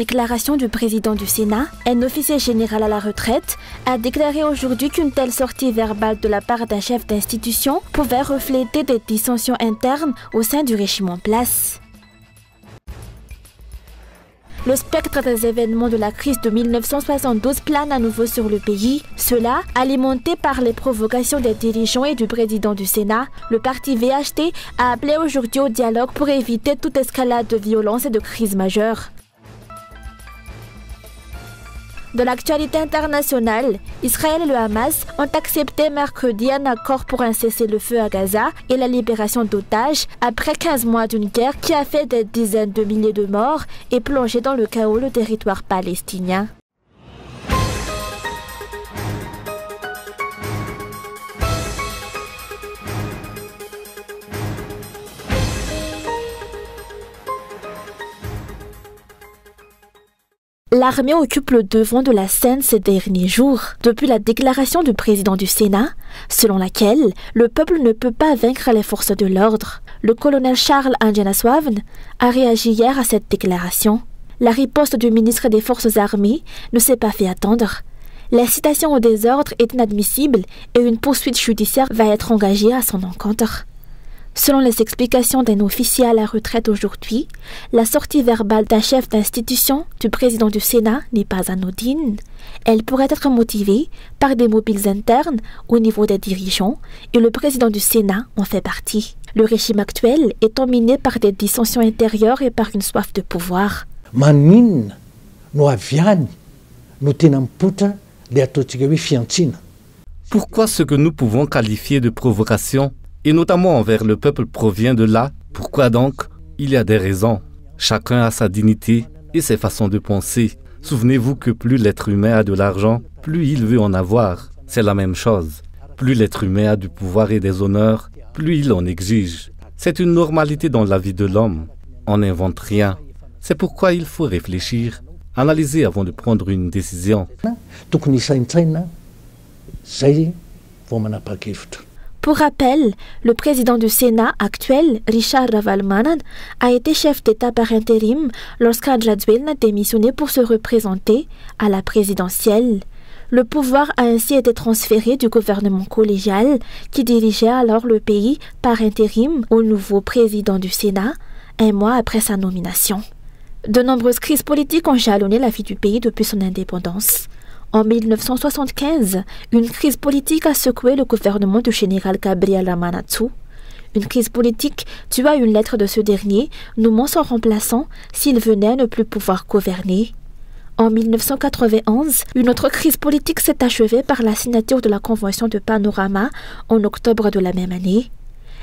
déclaration du président du Sénat, un officier général à la retraite, a déclaré aujourd'hui qu'une telle sortie verbale de la part d'un chef d'institution pouvait refléter des dissensions internes au sein du régime en place. Le spectre des événements de la crise de 1972 plane à nouveau sur le pays. Cela, alimenté par les provocations des dirigeants et du président du Sénat, le parti VHT a appelé aujourd'hui au dialogue pour éviter toute escalade de violence et de crise majeure. De l'actualité internationale, Israël et le Hamas ont accepté mercredi un accord pour un cessez-le-feu à Gaza et la libération d'otages après 15 mois d'une guerre qui a fait des dizaines de milliers de morts et plongé dans le chaos le territoire palestinien. L'armée occupe le devant de la scène ces derniers jours, depuis la déclaration du président du Sénat, selon laquelle le peuple ne peut pas vaincre les forces de l'ordre. Le colonel Charles Anjanaswavn a réagi hier à cette déclaration. La riposte du ministre des Forces armées ne s'est pas fait attendre. L'incitation au désordre est inadmissible et une poursuite judiciaire va être engagée à son encontre. Selon les explications d'un officier à la retraite aujourd'hui, la sortie verbale d'un chef d'institution du président du Sénat n'est pas anodine. Elle pourrait être motivée par des mobiles internes au niveau des dirigeants et le président du Sénat en fait partie. Le régime actuel est miné par des dissensions intérieures et par une soif de pouvoir. Pourquoi ce que nous pouvons qualifier de provocation et notamment envers le peuple provient de là? Pourquoi donc? Il y a des raisons. Chacun a sa dignité et ses façons de penser. Souvenez-vous que plus l'être humain a de l'argent, plus il veut en avoir. C'est la même chose. Plus l'être humain a du pouvoir et des honneurs, plus il en exige. C'est une normalité dans la vie de l'homme. On n'invente rien. C'est pourquoi il faut réfléchir, analyser avant de prendre une décision. Pour rappel, le président du Sénat actuel, Richard Ravalmanan, a été chef d'État par intérim lorsqu'Andrzej Duda a démissionné pour se représenter à la présidentielle. Le pouvoir a ainsi été transféré du gouvernement collégial qui dirigeait alors le pays par intérim au nouveau président du Sénat, un mois après sa nomination. De nombreuses crises politiques ont jalonné la vie du pays depuis son indépendance. En 1975, une crise politique a secoué le gouvernement du général Gabriel Ramanatsoa. Une crise politique due à une lettre de ce dernier nommant son remplaçant s'il venait à ne plus pouvoir gouverner. En 1991, une autre crise politique s'est achevée par la signature de la Convention de Panorama en octobre de la même année.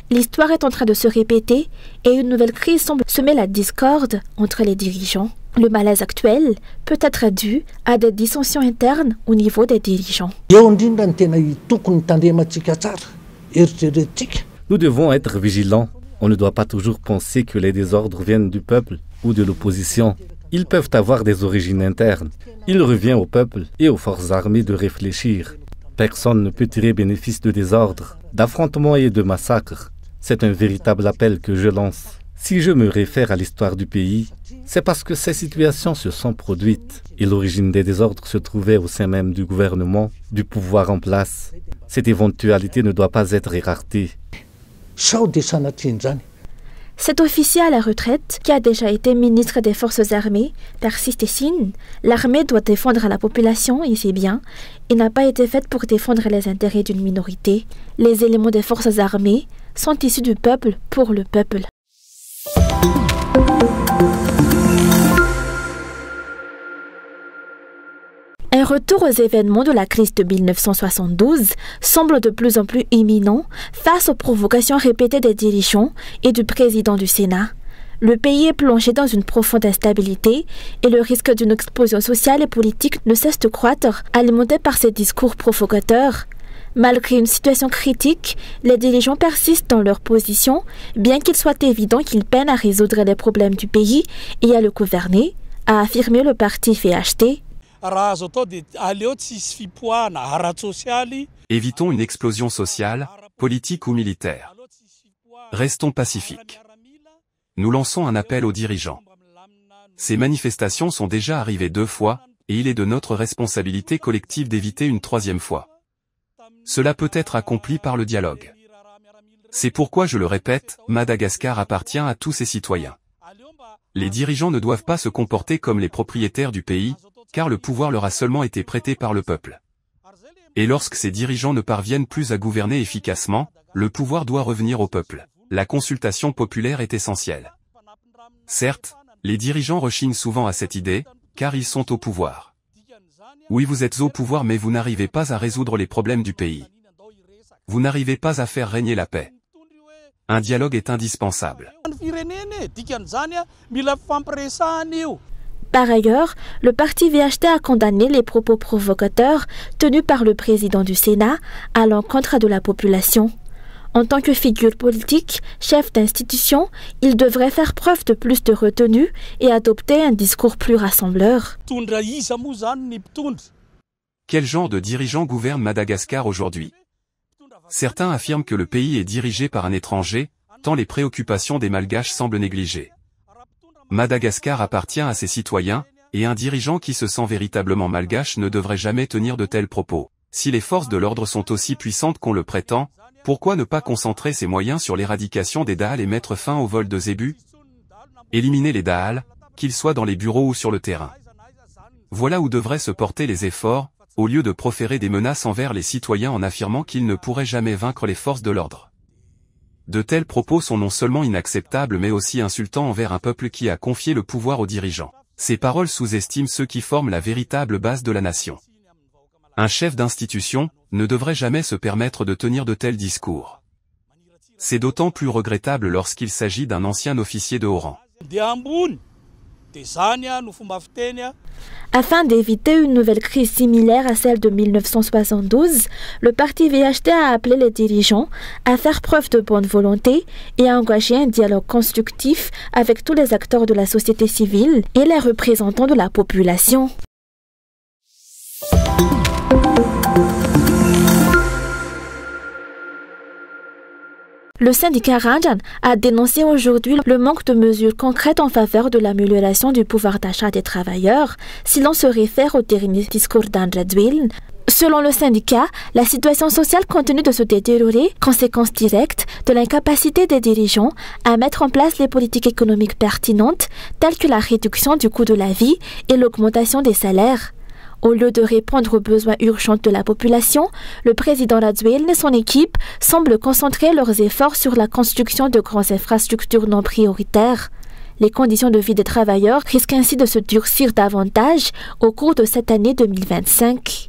L'histoire est en train de se répéter et une nouvelle crise semble semer la discorde entre les dirigeants. Le malaise actuel peut être dû à des dissensions internes au niveau des dirigeants. Nous devons être vigilants. On ne doit pas toujours penser que les désordres viennent du peuple ou de l'opposition. Ils peuvent avoir des origines internes. Il revient au peuple et aux forces armées de réfléchir. Personne ne peut tirer bénéfice de désordres, d'affrontements et de massacres. C'est un véritable appel que je lance. Si je me réfère à l'histoire du pays, c'est parce que ces situations se sont produites et l'origine des désordres se trouvait au sein même du gouvernement, du pouvoir en place. Cette éventualité ne doit pas être écartée. Cet officier à la retraite, qui a déjà été ministre des Forces armées, persiste et signe. L'armée doit défendre la population et ses biens et n'a pas été faite pour défendre les intérêts d'une minorité. Les éléments des Forces armées sont issus du peuple pour le peuple. Un retour aux événements de la crise de 1972 semble de plus en plus imminent face aux provocations répétées des dirigeants et du président du Sénat. Le pays est plongé dans une profonde instabilité et le risque d'une explosion sociale et politique ne cesse de croître, alimenté par ces discours provocateurs. Malgré une situation critique, les dirigeants persistent dans leur position, bien qu'il soit évident qu'ils peinent à résoudre les problèmes du pays et à le gouverner, a affirmé le parti VHT. Évitons une explosion sociale, politique ou militaire. Restons pacifiques. Nous lançons un appel aux dirigeants. Ces manifestations sont déjà arrivées 2 fois, et il est de notre responsabilité collective d'éviter une 3e fois. Cela peut être accompli par le dialogue. C'est pourquoi je le répète, Madagascar appartient à tous ses citoyens. Les dirigeants ne doivent pas se comporter comme les propriétaires du pays, car le pouvoir leur a seulement été prêté par le peuple. Et lorsque ces dirigeants ne parviennent plus à gouverner efficacement, le pouvoir doit revenir au peuple. La consultation populaire est essentielle. Certes, les dirigeants rechignent souvent à cette idée, car ils sont au pouvoir. Oui, vous êtes au pouvoir mais vous n'arrivez pas à résoudre les problèmes du pays. Vous n'arrivez pas à faire régner la paix. Un dialogue est indispensable. Par ailleurs, le parti VHT a condamné les propos provocateurs tenus par le président du Sénat à l'encontre de la population. En tant que figure politique, chef d'institution, il devrait faire preuve de plus de retenue et adopter un discours plus rassembleur. Quel genre de dirigeant gouverne Madagascar aujourd'hui? Certains affirment que le pays est dirigé par un étranger, tant les préoccupations des Malgaches semblent négligées. Madagascar appartient à ses citoyens, et un dirigeant qui se sent véritablement malgache ne devrait jamais tenir de tels propos. Si les forces de l'ordre sont aussi puissantes qu'on le prétend, pourquoi ne pas concentrer ses moyens sur l'éradication des Dahal et mettre fin au vol de zébus? Éliminer les Dahal, qu'ils soient dans les bureaux ou sur le terrain. Voilà où devraient se porter les efforts, au lieu de proférer des menaces envers les citoyens en affirmant qu'ils ne pourraient jamais vaincre les forces de l'ordre. De tels propos sont non seulement inacceptables mais aussi insultants envers un peuple qui a confié le pouvoir aux dirigeants. Ces paroles sous-estiment ceux qui forment la véritable base de la nation. Un chef d'institution ne devrait jamais se permettre de tenir de tels discours. C'est d'autant plus regrettable lorsqu'il s'agit d'un ancien officier de haut rang. Afin d'éviter une nouvelle crise similaire à celle de 1972, le parti VHT a appelé les dirigeants à faire preuve de bonne volonté et à engager un dialogue constructif avec tous les acteurs de la société civile et les représentants de la population. Le syndicat Ranjan a dénoncé aujourd'hui le manque de mesures concrètes en faveur de l'amélioration du pouvoir d'achat des travailleurs, si l'on se réfère au dernier discours d'André Dzwil. Selon le syndicat, la situation sociale continue de se détériorer, conséquence directe de l'incapacité des dirigeants à mettre en place les politiques économiques pertinentes, telles que la réduction du coût de la vie et l'augmentation des salaires. Au lieu de répondre aux besoins urgents de la population, le président Radziwiłł et son équipe semblent concentrer leurs efforts sur la construction de grandes infrastructures non prioritaires. Les conditions de vie des travailleurs risquent ainsi de se durcir davantage au cours de cette année 2025.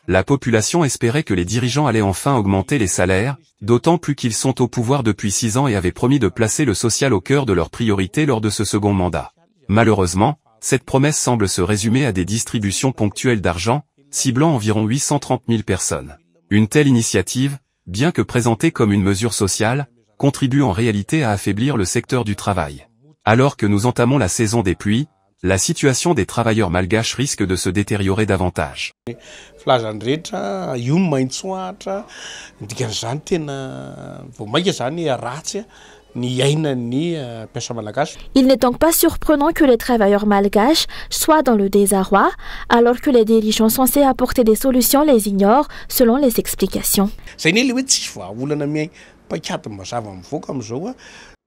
La population espérait que les dirigeants allaient enfin augmenter les salaires, d'autant plus qu'ils sont au pouvoir depuis 6 ans et avaient promis de placer le social au cœur de leurs priorités lors de ce second mandat. Malheureusement, cette promesse semble se résumer à des distributions ponctuelles d'argent, ciblant environ 830 000 personnes. Une telle initiative, bien que présentée comme une mesure sociale, contribue en réalité à affaiblir le secteur du travail. Alors que nous entamons la saison des pluies, la situation des travailleurs malgaches risque de se détériorer davantage. Il n'est donc pas surprenant que les travailleurs malgaches soient dans le désarroi, alors que les dirigeants censés apporter des solutions les ignorent, selon les explications.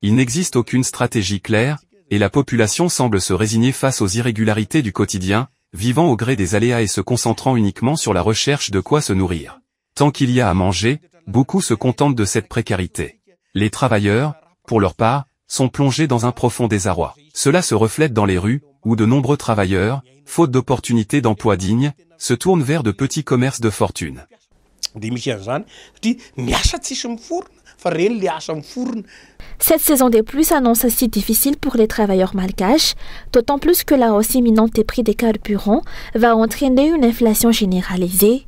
Il n'existe aucune stratégie claire, et la population semble se résigner face aux irrégularités du quotidien, vivant au gré des aléas et se concentrant uniquement sur la recherche de quoi se nourrir. Tant qu'il y a à manger, beaucoup se contentent de cette précarité. Les travailleurs, pour leur part, sont plongés dans un profond désarroi. Cela se reflète dans les rues, où de nombreux travailleurs, faute d'opportunités d'emploi dignes, se tournent vers de petits commerces de fortune. Cette saison des pluies s'annonce si difficile pour les travailleurs malgaches, d'autant plus que la hausse imminente des prix des carburants va entraîner une inflation généralisée.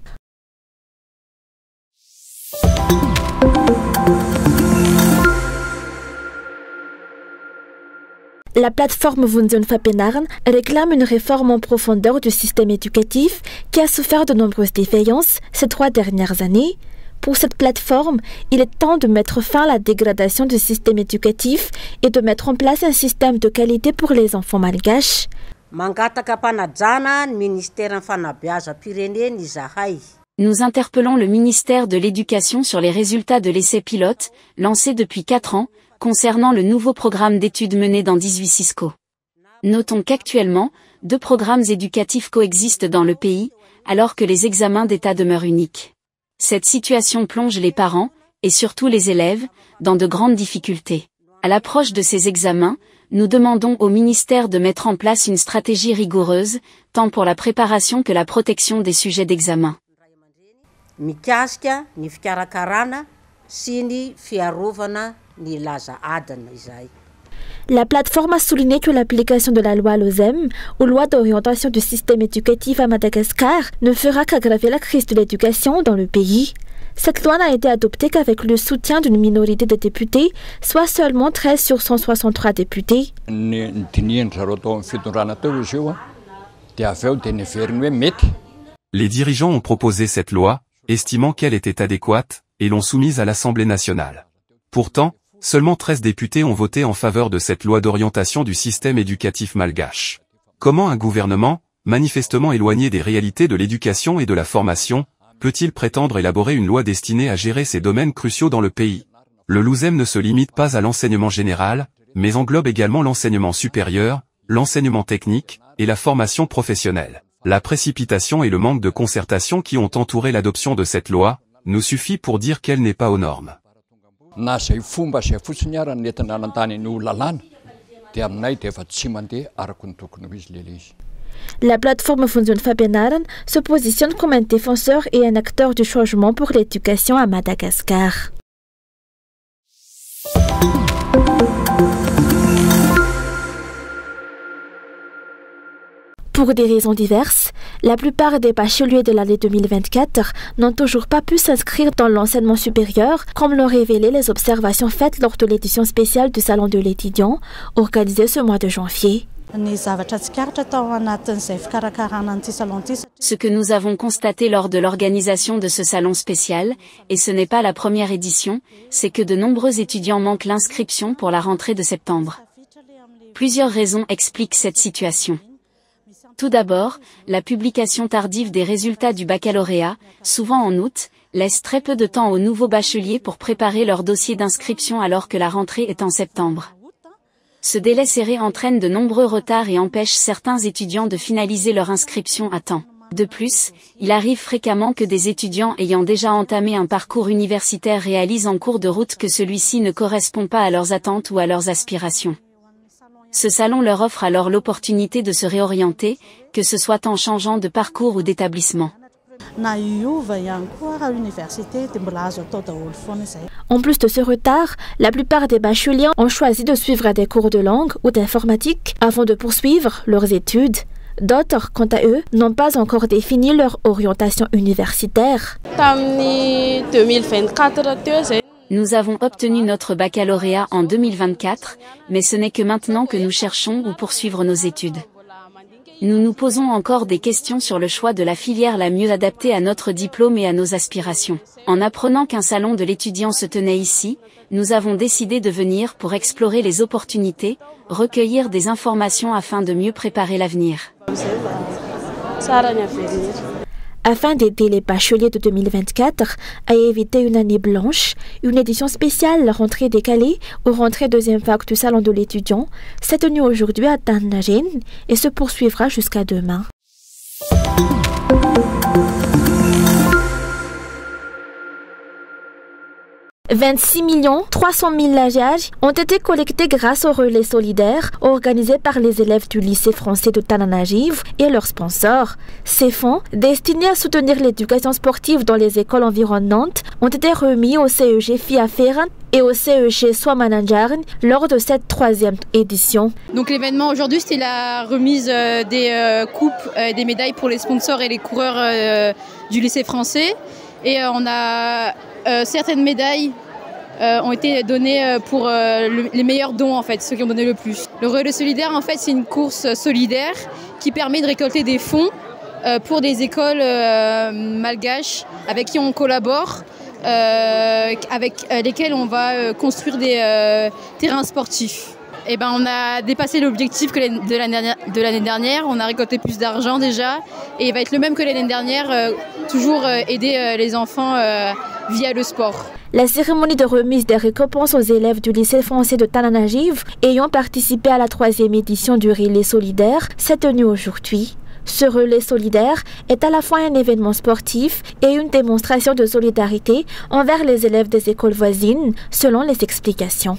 La plateforme Vunzon Fapenarn réclame une réforme en profondeur du système éducatif qui a souffert de nombreuses défaillances ces 3 dernières années. Pour cette plateforme, il est temps de mettre fin à la dégradation du système éducatif et de mettre en place un système de qualité pour les enfants malgaches. Nous interpellons le ministère de l'Éducation sur les résultats de l'essai pilote, lancé depuis 4 ans, concernant le nouveau programme d'études mené dans 18 Cisco. Notons qu'actuellement, 2 programmes éducatifs coexistent dans le pays, alors que les examens d'État demeurent uniques. Cette situation plonge les parents, et surtout les élèves, dans de grandes difficultés. À l'approche de ces examens, nous demandons au ministère de mettre en place une stratégie rigoureuse, tant pour la préparation que la protection des sujets d'examen. La plateforme a souligné que l'application de la loi LOSEM, ou loi d'orientation du système éducatif à Madagascar, ne fera qu'aggraver la crise de l'éducation dans le pays. Cette loi n'a été adoptée qu'avec le soutien d'une minorité de députés, soit seulement 13 sur 163 députés. Les dirigeants ont proposé cette loi, estimant qu'elle était adéquate, et l'ont soumise à l'Assemblée nationale. Pourtant, seulement 13 députés ont voté en faveur de cette loi d'orientation du système éducatif malgache. Comment un gouvernement, manifestement éloigné des réalités de l'éducation et de la formation, peut-il prétendre élaborer une loi destinée à gérer ces domaines cruciaux dans le pays? Le LOSEM ne se limite pas à l'enseignement général, mais englobe également l'enseignement supérieur, l'enseignement technique, et la formation professionnelle. La précipitation et le manque de concertation qui ont entouré l'adoption de cette loi, nous suffit pour dire qu'elle n'est pas aux normes. La plateforme Funzion Fabenaran se positionne comme un défenseur et un acteur du changement pour l'éducation à Madagascar. Pour des raisons diverses, la plupart des bacheliers de l'année 2024 n'ont toujours pas pu s'inscrire dans l'enseignement supérieur, comme l'ont révélé les observations faites lors de l'édition spéciale du Salon de l'étudiant, organisée ce mois de janvier. Ce que nous avons constaté lors de l'organisation de ce salon spécial, et ce n'est pas la première édition, c'est que de nombreux étudiants manquent l'inscription pour la rentrée de septembre. Plusieurs raisons expliquent cette situation. Tout d'abord, la publication tardive des résultats du baccalauréat, souvent en août, laisse très peu de temps aux nouveaux bacheliers pour préparer leur dossier d'inscription alors que la rentrée est en septembre. Ce délai serré entraîne de nombreux retards et empêche certains étudiants de finaliser leur inscription à temps. De plus, il arrive fréquemment que des étudiants ayant déjà entamé un parcours universitaire réalisent en cours de route que celui-ci ne correspond pas à leurs attentes ou à leurs aspirations. Ce salon leur offre alors l'opportunité de se réorienter, que ce soit en changeant de parcours ou d'établissement. En plus de ce retard, la plupart des bacheliers ont choisi de suivre des cours de langue ou d'informatique avant de poursuivre leurs études. D'autres, quant à eux, n'ont pas encore défini leur orientation universitaire. Nous avons obtenu notre baccalauréat en 2024, mais ce n'est que maintenant que nous cherchons où poursuivre nos études. Nous nous posons encore des questions sur le choix de la filière la mieux adaptée à notre diplôme et à nos aspirations. En apprenant qu'un salon de l'étudiant se tenait ici, nous avons décidé de venir pour explorer les opportunités, recueillir des informations afin de mieux préparer l'avenir. Afin d'aider les bacheliers de 2024 à éviter une année blanche, une édition spéciale rentrée décalée ou rentrée deuxième vague du Salon de l'étudiant s'est tenue aujourd'hui à Tannagen et se poursuivra jusqu'à demain. 26 300 000 lagiages ont été collectés grâce au relais solidaire organisé par les élèves du lycée français de Tananarive et leurs sponsors. Ces fonds, destinés à soutenir l'éducation sportive dans les écoles environnantes, ont été remis au CEG Fiaferan et au CEG Swamananjarn lors de cette 3e édition. Donc l'événement aujourd'hui, c'était la remise des coupes et des médailles pour les sponsors et les coureurs du lycée français. Et on a certaines médailles ont été données pour les meilleurs dons, en fait, ceux qui ont donné le plus. Le relais solidaire, en fait, c'est une course solidaire qui permet de récolter des fonds pour des écoles malgaches avec qui on collabore avec lesquels on va construire des terrains sportifs. Et ben, on a dépassé l'objectif de l'année dernière. On a récolté plus d'argent déjà. Et il va être le même que l'année dernière, toujours aider les enfants via le sport. La cérémonie de remise des récompenses aux élèves du lycée français de Tananarive ayant participé à la 3e édition du relais solidaire s'est tenue aujourd'hui. Ce relais solidaire est à la fois un événement sportif et une démonstration de solidarité envers les élèves des écoles voisines, selon les explications.